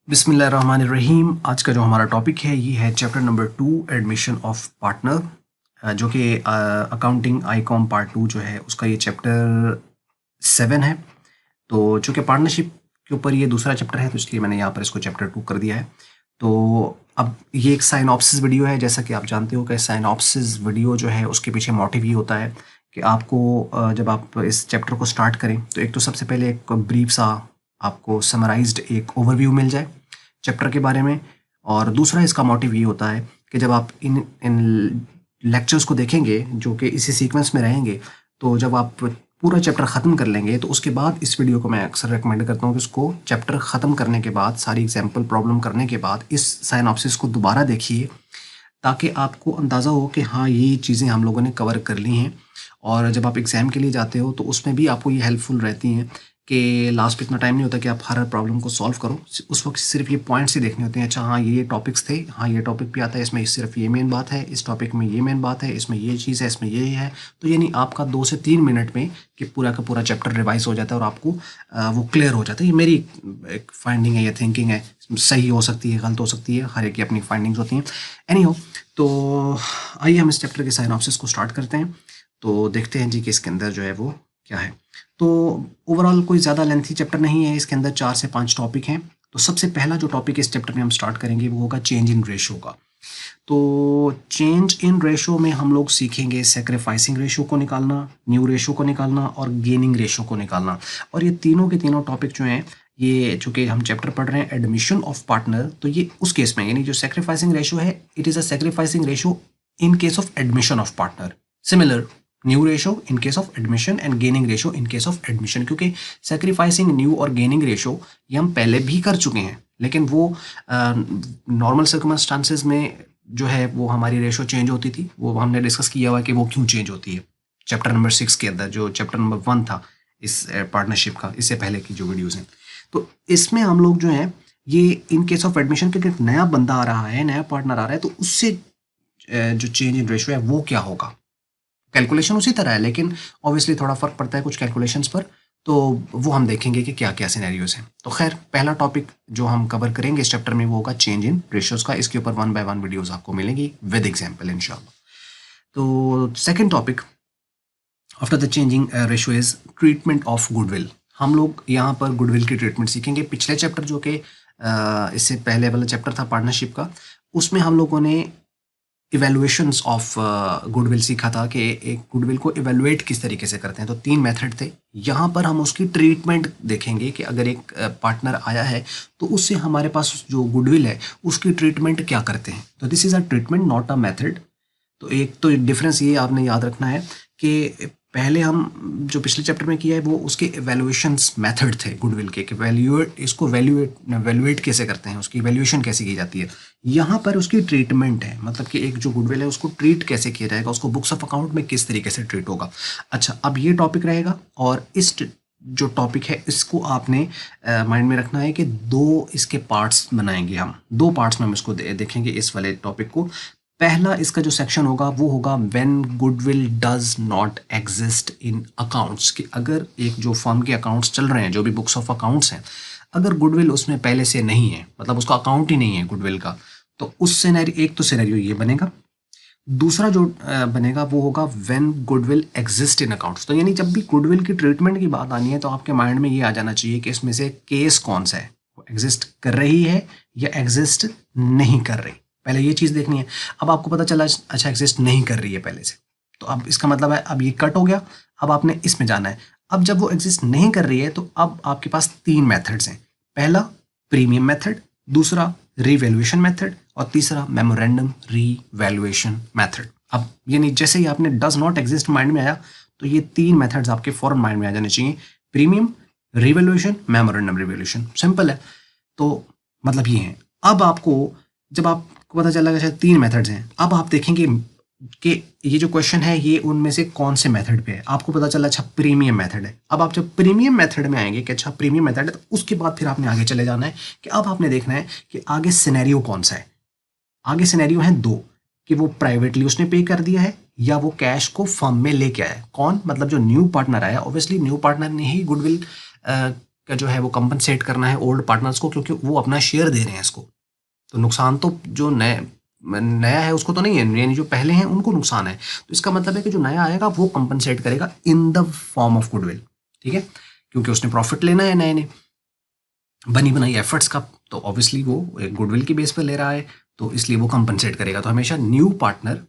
बिस्मिल्लाहिर्रहमानिर्रहीम। आज का जो हमारा टॉपिक है ये है chapter number 2 admission of partner, जो कि अकाउंटिंग आईकॉम पार्ट 2 जो है उसका ये चैप्टर 7 है। तो चूँकि पार्टनरशिप के ऊपर ये दूसरा चैप्टर है तो इसलिए मैंने यहाँ पर इसको चैप्टर 2 कर दिया है। तो अब ये एक साइनॉप्सिस वीडियो है। जैसा कि आप जानते हो कि साइनॉप्सिस वीडियो जो है उसके पीछे मोटिव ये होता है कि आपको जब आप इस चैप्टर को स्टार्ट करें तो एक तो सबसे पहले एक ब्रीफ सा आपको समराइज्ड एक ओवरव्यू मिल जाए चैप्टर के बारे में, और दूसरा इसका मोटिव ये होता है कि जब आप इन इन लेक्चर्स को देखेंगे जो कि इसी सीक्वेंस में रहेंगे, तो जब आप पूरा चैप्टर ख़त्म कर लेंगे तो उसके बाद इस वीडियो को मैं अक्सर रिकमेंड करता हूँ कि उसको चैप्टर ख़त्म करने के बाद, सारी एग्जाम्पल प्रॉब्लम करने के बाद इस साइनॉप्सिस को दोबारा देखिए, ताकि आपको अंदाज़ा हो कि हाँ ये चीज़ें हम लोगों ने कवर कर ली हैं। और जब आप एग्ज़ाम के लिए जाते हो तो उसमें भी आपको ये हेल्पफुल रहती हैं कि लास्ट में इतना टाइम नहीं होता कि आप हर प्रॉब्लम को सॉल्व करो। उस वक्त सिर्फ ये पॉइंट्स ही देखने होते हैं। अच्छा हाँ ये टॉपिक्स थे, हाँ ये टॉपिक भी आता है, इसमें सिर्फ ये मेन बात है, इस टॉपिक में ये मेन बात है, इसमें ये चीज़ है, इसमें ये है। तो यानी आपका 2 से 3 मिनट में कि पूरा का पूरा चैप्टर रिवाइज हो जाता है और आपको वो क्लियर हो जाता है। ये मेरी एक फाइंडिंग है या थिंकिंग है, सही हो सकती है, गलत हो सकती है, हर एक की अपनी फाइंडिंग्स होती हैं। एनीहो, तो आइए हम इस चैप्टर के साइनॉप्सिस को स्टार्ट करते हैं। तो देखते हैं जी कि इसके अंदर जो है वो क्या है। तो ओवरऑल कोई ज़्यादा लेंथी चैप्टर नहीं है, इसके अंदर 4 से 5 टॉपिक हैं। तो सबसे पहला जो टॉपिक इस चैप्टर में हम स्टार्ट करेंगे वो होगा चेंज इन रेशो का। तो चेंज इन रेशो में हम लोग सीखेंगे सैक्रिफाइसिंग रेशो को निकालना, न्यू रेशो को निकालना और गेनिंग रेशो को निकालना। और ये तीनों के तीनों टॉपिक जो हैं, ये चूँकि हम चैप्टर पढ़ रहे हैं एडमिशन ऑफ पार्टनर, तो ये उस केस में, यानी जो सैक्रिफाइसिंग रेशो है, it is a sacrificing ratio in case of admission of partner. Similar new ratio in case of admission and gaining ratio in case of admission. क्योंकि sacrificing new और gaining ratio ये हम पहले भी कर चुके हैं, लेकिन वो नॉर्मल सर्कमस्टांसेस में जो है वो हमारी रेशो चेंज होती थी। वो हमने डिस्कस किया हुआ है कि वो क्यों चेंज होती है चैप्टर नंबर 6 के अंदर, जो चैप्टर नंबर 1 था इस पार्टनरशिप का, इससे पहले की जो वीडियोज़ हैं। तो इसमें हम लोग जो है ये इन केस ऑफ एडमिशन के एक नया बंदा आ रहा है, नया पार्टनर आ रहा है, तो उससे जो चेंज इन रेशो है वो क्या होगा। कैलकुलेशन उसी तरह है, लेकिन ऑब्वियसली थोड़ा फ़र्क पड़ता है कुछ कैलकुलेशंस पर, तो वो हम देखेंगे कि क्या क्या सिनेरियोज हैं। तो खैर पहला टॉपिक जो हम कवर करेंगे इस चैप्टर में वो होगा चेंज इन रेशियोज का। इसके ऊपर 1 बाय 1 वीडियोस आपको मिलेंगी विद एग्जांपल इंशाल्लाह। तो second topic after the changing ratio is treatment of goodwill. हम लोग यहाँ पर गुडविल की ट्रीटमेंट सीखेंगे। पिछले चैप्टर जो कि इससे पहले वाला चैप्टर था पार्टनरशिप का, उसमें हम लोगों ने इवेलुएशंस ऑफ गुडविल सीखा था कि एक गुडविल को इवेलुएट किस तरीके से करते हैं। तो 3 मेथड थे। यहाँ पर हम उसकी ट्रीटमेंट देखेंगे कि अगर एक पार्टनर आया है तो उससे हमारे पास जो गुडविल है उसकी ट्रीटमेंट क्या करते हैं। तो this is a treatment not a method. तो एक तो डिफरेंस ये आपने याद रखना है कि पहले हम जो पिछले चैप्टर में किया है वो उसके एवेल्युएशंस मेथड थे गुडविल के, कि वैल्यूएट कैसे करते हैं, उसकी वैल्यूएशन कैसे की जाती है। यहाँ पर उसकी ट्रीटमेंट है, मतलब कि एक जो गुडविल है उसको ट्रीट कैसे किया जाएगा, उसको बुक्स ऑफ अकाउंट में किस तरीके से ट्रीट होगा। अच्छा, अब ये टॉपिक रहेगा और इस जो टॉपिक है इसको आपने माइंड में रखना है कि 2 इसके पार्ट्स बनाएंगे हम। 2 पार्ट्स में हम इसको देखेंगे इस वाले टॉपिक को। पहला इसका जो सेक्शन होगा वो होगा when goodwill does not exist in accounts, कि अगर एक जो फर्म के अकाउंट्स चल रहे हैं, जो भी बुक्स ऑफ अकाउंट्स हैं, अगर गुडविल उसमें पहले से नहीं है, मतलब उसका अकाउंट ही नहीं है गुडविल का, तो उस सिनेरियो, एक तो सिनेरियो ये बनेगा। दूसरा जो बनेगा वो होगा when goodwill exist in accounts. तो यानी जब भी गुडविल की ट्रीटमेंट की बात आनी है तो आपके माइंड में ये आ जाना चाहिए कि इसमें से केस कौन सा है, वो एग्जिस्ट कर रही है या एग्जिस्ट नहीं कर रही। पहले ये चीज़ देखनी है। अब आपको पता चला अच्छा एग्जिस्ट नहीं कर रही है पहले से, तो अब इसका मतलब है अब ये कट हो गया, अब आपने इसमें जाना है। अब जब वो एग्जिस्ट नहीं कर रही है तो अब आपके पास 3 मेथड्स हैं। पहला प्रीमियम मेथड, दूसरा रीवैल्यूएशन मेथड और तीसरा मेमोरेंडम रीवैल्यूएशन मेथड। अब यानी जैसे ही आपने डज नॉट एग्जिस्ट माइंड में आया तो ये 3 मेथड्स आपके फौरन माइंड में आ जाने चाहिए। Premium, revaluation, memorandum revaluation. Simple है। तो मतलब ये है। अब आपको जब आपको पता चला कि शायद 3 मेथड्स हैं, अब आप देखेंगे कि ये जो क्वेश्चन है ये उनमें से कौन से मेथड पे है। आपको पता चला अच्छा प्रीमियम मेथड है। अब आप जब प्रीमियम मेथड में आएंगे कि अच्छा प्रीमियम मेथड है, तो उसके बाद फिर आपने आगे चले जाना है कि अब आपने देखना है कि आगे सिनेरियो कौन सा है। आगे सिनेरियो है 2, कि वो प्राइवेटली उसने पे कर दिया है या वो कैश को फर्म में लेके आया है। कौन, मतलब जो न्यू पार्टनर आया, ऑब्वियसली न्यू पार्टनर ने ही गुडविल का जो है वो कंपनसेट करना है ओल्ड पार्टनर्स को, क्योंकि वो अपना शेयर दे रहे हैं इसको। तो नुकसान तो जो नया है उसको तो नहीं है, यानी जो पहले हैं उनको नुकसान है। तो इसका मतलब है कि जो नया आएगा वो कंपनसेट करेगा in the form of goodwill, ठीक है, क्योंकि उसने प्रॉफिट लेना है नए ने बनी बनाई एफर्ट्स का, तो ऑब्वियसली वो एक गुडविल की बेस पे ले रहा है, तो इसलिए वो कंपनसेट करेगा। तो हमेशा न्यू पार्टनर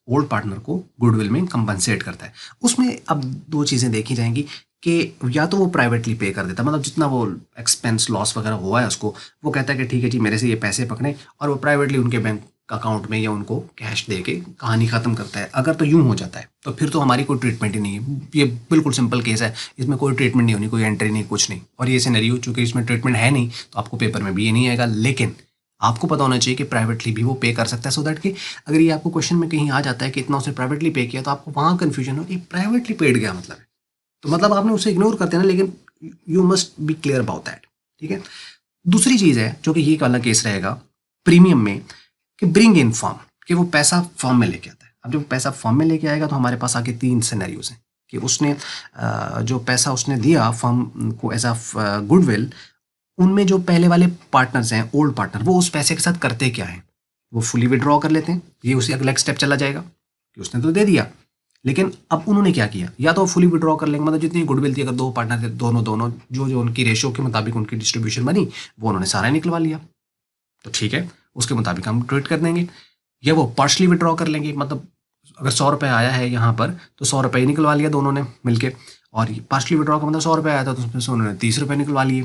ओल्ड पार्टनर को गुडविल में कंपनसेट करता है। उसमें अब दो चीज़ें देखी जाएंगी कि या तो वो प्राइवेटली पे कर देता है, मतलब जितना वो एक्सपेंस लॉस वगैरह हुआ है उसको वो कहता है कि ठीक है जी मेरे से ये पैसे पकड़े, और वो प्राइवेटली उनके बैंक अकाउंट में या उनको कैश दे के कहानी ख़त्म करता है। अगर तो यूं हो जाता है तो फिर तो हमारी कोई ट्रीटमेंट ही नहीं है, ये बिल्कुल सिंपल केस है, इसमें कोई ट्रीटमेंट नहीं होनी, कोई एंट्री नहीं, कुछ नहीं। और ये सिनेरियो चूंकि इसमें ट्रीटमेंट है नहीं तो आपको पेपर में भी ये नहीं आएगा, लेकिन आपको पता होना चाहिए कि प्राइवेटली भी वो पे कर सकता है, सो दैट कि अगर ये आपको क्वेश्चन में कहीं आ जाता है कि इतना उसने प्राइवेटली पे किया तो आपको वहाँ कन्फ्यूजन हो कि प्राइवेटली पेड क्या मतलब है, तो मतलब आपने उसे इग्नोर करते हैं ना, लेकिन you must be clear about that, ठीक है। दूसरी चीज़ है जो कि ये वाला केस रहेगा प्रीमियम में, कि ब्रिंग इन फॉर्म, कि वो पैसा फॉर्म में लेके आता है। अब जब पैसा फॉर्म में लेके आएगा तो हमारे पास आगे तीन सिनेरियोज हैं कि उसने जो पैसा उसने दिया फॉर्म को एज अ गुडविल, उनमें जो पहले वाले पार्टनर्स हैं ओल्ड पार्टनर, वो उस पैसे के साथ करते क्या है, वो फुली विड्रॉ कर लेते हैं। ये उसी अगला स्टेप चला जाएगा कि उसने तो दे दिया, लेकिन अब उन्होंने क्या किया, या तो फुली विड्रॉ कर लेंगे, मतलब जितनी गुडविल थी अगर दो पार्टनर थे दोनों दोनों जो जो उनकी रेशियो के मुताबिक उनकी डिस्ट्रीब्यूशन बनी वो उन्होंने सारा निकलवा लिया, तो ठीक है उसके मुताबिक हम ट्रीट कर देंगे। या वो पार्शली विड्रॉ कर लेंगे, मतलब अगर 100 रुपये आया है यहाँ पर तो 100 रुपये ही निकलवा लिया दोनों ने मिलके, और पार्शली विड्रॉ का मतलब 100 रुपये आया था तो उसमें से उन्होंने 30 रुपये निकलवा लिए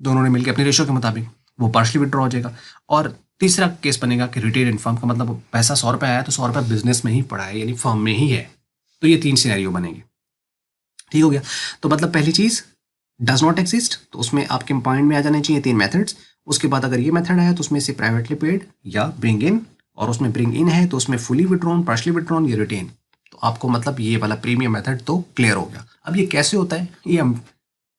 दोनों ने मिलकर अपनी रेशियो के मुताबिक, वो पार्शली विड्रॉ हो जाएगा। और तीसरा केस बनेगा कि रिटेन इन फर्म का मतलब पैसा 100 रुपये आया तो 100 रुपये बिजनेस में ही पड़ा है, यानी फर्म में ही है। तो ये तीन सिनेरियो बनेंगे, ठीक हो गया। तो मतलब पहली चीज़ डज नॉट एग्जिस्ट, तो उसमें आपके पॉइंट में आ जाने चाहिए तीन मेथड्स। उसके बाद अगर ये मेथड है तो उसमें से प्राइवेटली पेड या ब्रिंग इन, और उसमें ब्रिंग इन है तो उसमें फुली विड्रॉन, पार्शली विड्रॉन या रिटेन। तो आपको मतलब ये वाला प्रीमियम मेथड तो क्लियर हो गया। अब ये कैसे होता है ये हम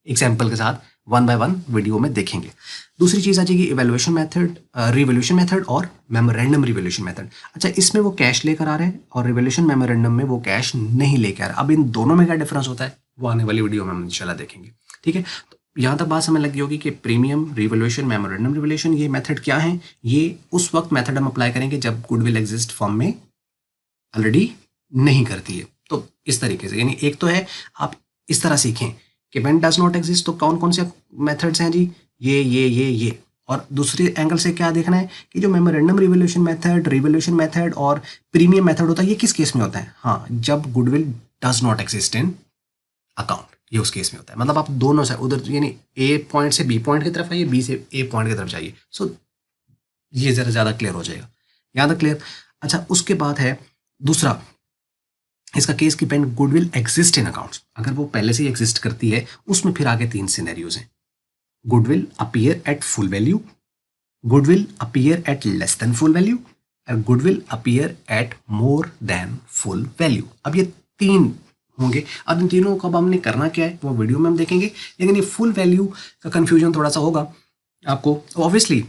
एग्जाम्पल के साथ वन बाय वन वीडियो में देखेंगे। दूसरी चीज़ आ जाएगी इवेल्युएशन मेथड, रिवोल्यूशन मेथड और मेमोरेंडम रिवोल्यूशन मेथड। अच्छा, इसमें वो कैश लेकर आ रहे हैं और रिवोल्यूशन मेमोरेंडम में वो कैश नहीं लेकर आ रहे। अब इन दोनों में क्या डिफरेंस होता है वो आने वाली वीडियो में हम इंशाल्लाह देखेंगे, ठीक है। तो यहाँ तक बात समझ लगी होगी कि प्रीमियम, रिवोल्यूशन, मेमोरेंडम रिवोल्यूशन ये मेथड क्या है। ये उस वक्त मेथड हम अप्लाई करेंगे जब गुडविल एग्जिस्ट फॉर्म में ऑलरेडी नहीं करती है। तो इस तरीके से, यानी एक तो है आप इस तरह सीखें कि व्हेन डज नॉट एग्जिस्ट तो कौन कौन से मेथड्स हैं जी, ये। और दूसरे एंगल से क्या देखना है कि जो मेमोरेंडम रिवोल्यूशन मेथड और प्रीमियम मेथड होता है ये किस केस में होता है। हाँ, जब goodwill does not exist in account, ये उस केस में होता है। मतलब आप दोनों से उधर यानी ए पॉइंट से बी पॉइंट की तरफ आइए, बी से ए पॉइंट की तरफ जाइए। सो ये ज़रा ज़्यादा क्लियर हो जाएगा, यहाँ तक क्लियर। अच्छा, उसके बाद है दूसरा इसका केस कि when goodwill exist in accounts, अगर वो पहले से ही एग्जिस्ट करती है उसमें फिर आगे तीन सिनेरियोज हैं। Goodwill appear at full value, goodwill appear at less than full value, और goodwill appear at more than full value. अब ये तीन होंगे। अब इन तीनों को अब हमने करना क्या है वो वीडियो में हम देखेंगे, लेकिन ये फुल वैल्यू का कंफ्यूजन थोड़ा सा होगा आपको। ऑब्वियसली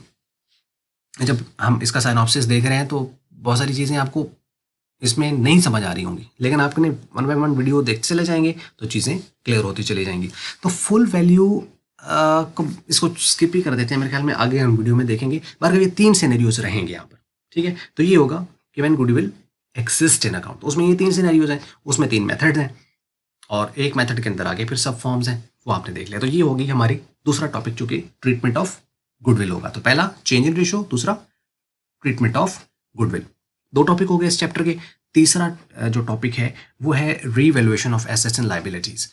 जब हम इसका साइनॉप्सिस देख रहे हैं तो बहुत सारी चीज़ें आपको इसमें नहीं समझ आ रही होंगी, लेकिन आपने वन बाय वन वीडियो देखते चले जाएंगे तो चीज़ें क्लियर होती चली जाएंगी। तो फुल वैल्यू को इसको स्किप ही कर देते हैं, मेरे ख्याल में आगे हम वीडियो में देखेंगे। पर ये तीन सिनेरियोज रहेंगे यहाँ पर, ठीक है। तो ये होगा कि when goodwill exist in account, उसमें ये तीन सिनेरियोज हैं, उसमें तीन मेथड्स हैं और एक मेथड के अंदर आगे फिर सब फॉर्म्स हैं, वो आपने देख लिया। तो ये होगी हमारी दूसरा टॉपिक जो कि ट्रीटमेंट ऑफ गुडविल होगा। तो पहला चेंज इन रेशियो, दूसरा ट्रीटमेंट ऑफ गुडविल। दो टॉपिक हो गए इस चैप्टर के। तीसरा जो टॉपिक है वो है revaluation of assets and liabilities,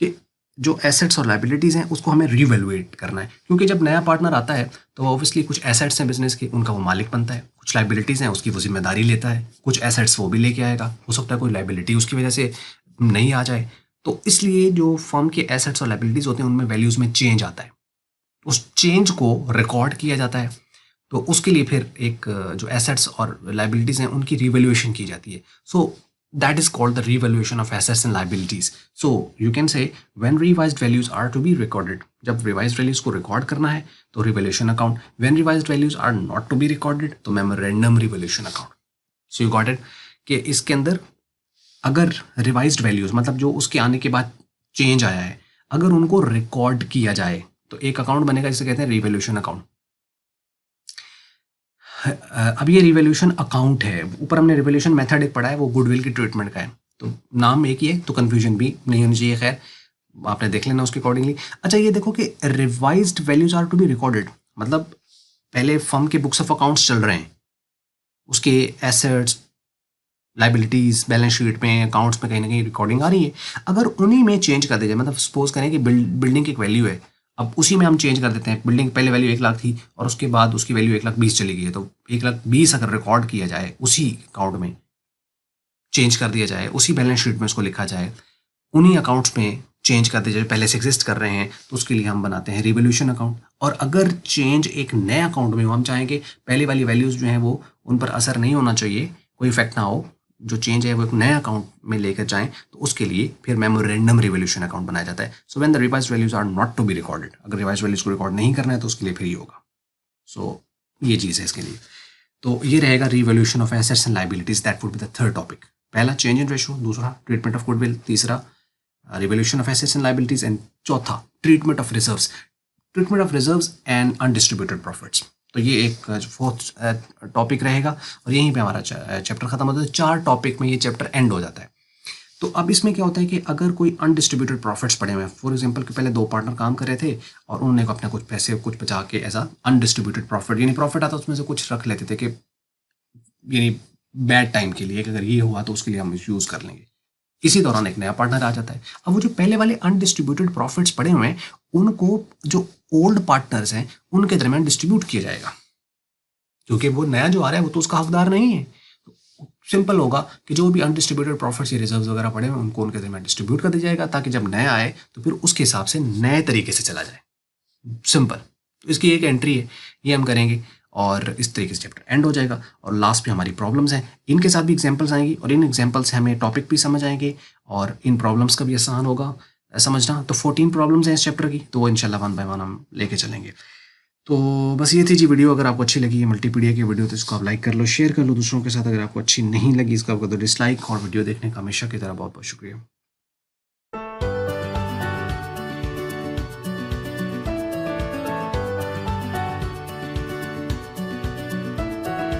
कि जो एसेट्स और लायबिलिटीज हैं उसको हमें रीवैल्यूएट करना है। क्योंकि जब नया पार्टनर आता है तो ऑब्वियसली कुछ एसेट्स हैं बिजनेस के, उनका वो मालिक बनता है, कुछ लायबिलिटीज हैं उसकी वो जिम्मेदारी लेता है, कुछ एसेट्स वो भी लेके आएगा, हो सकता है कोई लायबिलिटी उसकी वजह से नहीं आ जाए। तो इसलिए जो फर्म के एसेट्स और लायबिलिटीज होते हैं उनमें वैल्यूज में चेंज आता है, उस चेंज को रिकॉर्ड किया जाता है। तो उसके लिए फिर एक जो एसेट्स और लायबिलिटीज़ हैं उनकी रिवैल्यूएशन की जाती है। So that is called the revaluation of assets and liabilities. So you can say when revised values are to be recorded, जब रिवाइज्ड वैल्यूज को रिकॉर्ड करना है तो revaluation account, when revised values are not to be recorded तो memorandum revaluation account. So you got it कि इसके अंदर अगर रिवाइज्ड वैल्यूज मतलब जो उसके आने के बाद चेंज आया है, अगर उनको रिकॉर्ड किया जाए तो एक अकाउंट बनेगा जिसे कहते हैं रिवैल्यूएशन अकाउंट। अब ये रिवैल्यूएशन अकाउंट है, ऊपर हमने रिवैल्यूएशन मेथड एक पढ़ा है, वो गुडविल की ट्रीटमेंट का है, तो नाम एक ही है, तो कन्फ्यूजन भी नहीं होनी चाहिए। खैर आपने देख लेना उसके अकॉर्डिंगली। अच्छा ये देखो कि revised values are to be recorded, मतलब पहले फर्म के बुक्स ऑफ अकाउंट्स चल रहे हैं, उसके एसेट्स लाइबिलिटीज बैलेंस शीट में अकाउंट्स में कहीं ना कहीं रिकॉर्डिंग आ रही है, अगर उन्हीं में चेंज कर दिया जाए, मतलब सपोज करें कि बिल्डिंग की एक वैल्यू है, अब उसी में हम चेंज कर देते हैं, बिल्डिंग पहले वैल्यू 1 लाख थी और उसके बाद उसकी वैल्यू 1,20,000 चली गई है, तो 1,20,000 अगर रिकॉर्ड किया जाए उसी अकाउंट में, चेंज कर दिया जाए, उसी बैलेंस शीट में उसको लिखा जाए, उन्हीं अकाउंट्स में चेंज कर दिया जाए पहले से एग्जिस्ट कर रहे हैं, तो उसके लिए हम बनाते हैं रिवोल्यूशन अकाउंट। और अगर चेंज एक नए अकाउंट में हो, हम चाहेंगे पहले वाली वैल्यूज जो हैं वो उन पर असर नहीं होना चाहिए, कोई इफेक्ट ना हो, जो चेंज है वो एक नए अकाउंट में लेकर जाएं, तो उसके लिए फिर मेमोरेंडम रिवोल्यूशन अकाउंट बनाया जाता है। So when the revised values are not to be recorded, अगर रिवाइज्ड वैल्यूज को रिकॉर्ड नहीं करना है तो उसके लिए फिर ये होगा। सो ये चीज़ है इसके लिए। तो ये रहेगा revolution of assets and liabilities, that would be the third topic. पहला चेंज इन रेशो, दूसरा ट्रीटमेंट ऑफ गुडविल, तीसरा revolution of assets and liabilities, and चौथा treatment of reserves, treatment of reserves and undistributed profits. तो ये एक fourth topic रहेगा और यहीं पे हमारा चैप्टर खत्म होता है। 4 टॉपिक में ये चैप्टर एंड हो जाता है। तो अब इसमें क्या होता है कि अगर कोई अनडिस्ट्रीब्यूटेड प्रॉफिट्स पड़े हुए हैं, फॉर एग्जांपल कि पहले 2 पार्टनर काम कर रहे थे और उन्होंने अपने कुछ पैसे कुछ बचा के ऐसा अनडिस्ट्रीब्यूटेड प्रॉफिट, यानी प्रॉफिट आता उसमें से कुछ रख लेते थे कि यानी बैड टाइम के लिए, कि अगर ये हुआ तो उसके लिए हम यूज़ कर लेंगे। इसी दौरान एक नया पार्टनर आ जाता है। अब वो जो पहले वाले अनडिस्ट्रीब्यूटेड प्रॉफिट्स पड़े हुए हैं उनको जो ओल्ड पार्टनर्स हैं उनके दरमियान डिस्ट्रीब्यूट किया जाएगा, क्योंकि वो नया जो आ रहा है वो तो उसका हकदार नहीं है। सिंपल होगा कि जो भी अनडिस्ट्रीब्यूटेड प्रॉफिट्स या रिजर्व्स वगैरह पड़े हुए उनको उनके दरमियान डिस्ट्रीब्यूट कर दिया जाएगा, ताकि जब नया आए तो फिर उसके हिसाब से नए तरीके से चला जाए। सिंपल। तो इसकी एक एंट्री है, ये हम करेंगे और इस तरीके से चैप्टर एंड हो जाएगा। और लास्ट में हमारी प्रॉब्लम्स हैं, इनके साथ भी एग्जांपल्स आएंगी और इन एग्जांपल्स से हमें टॉपिक भी समझ आएंगे और इन प्रॉब्लम्स का भी आसान होगा समझना। तो 14 प्रॉब्लम्स हैं इस चैप्टर की, तो वो इंशाल्लाह 1 बाय 1 हम लेके चलेंगे। तो बस ये थी जी वीडियो। अगर आपको अच्छी लगी ये मल्टीपीडिया की वीडियो तो इसको आप लाइक कर लो, शेयर कर लो दूसरों के साथ। अगर आपको अच्छी नहीं लगी इसका आपको तो डिसलाइक, और वीडियो देखने का हमेशा की तरह बहुत बहुत शुक्रिया।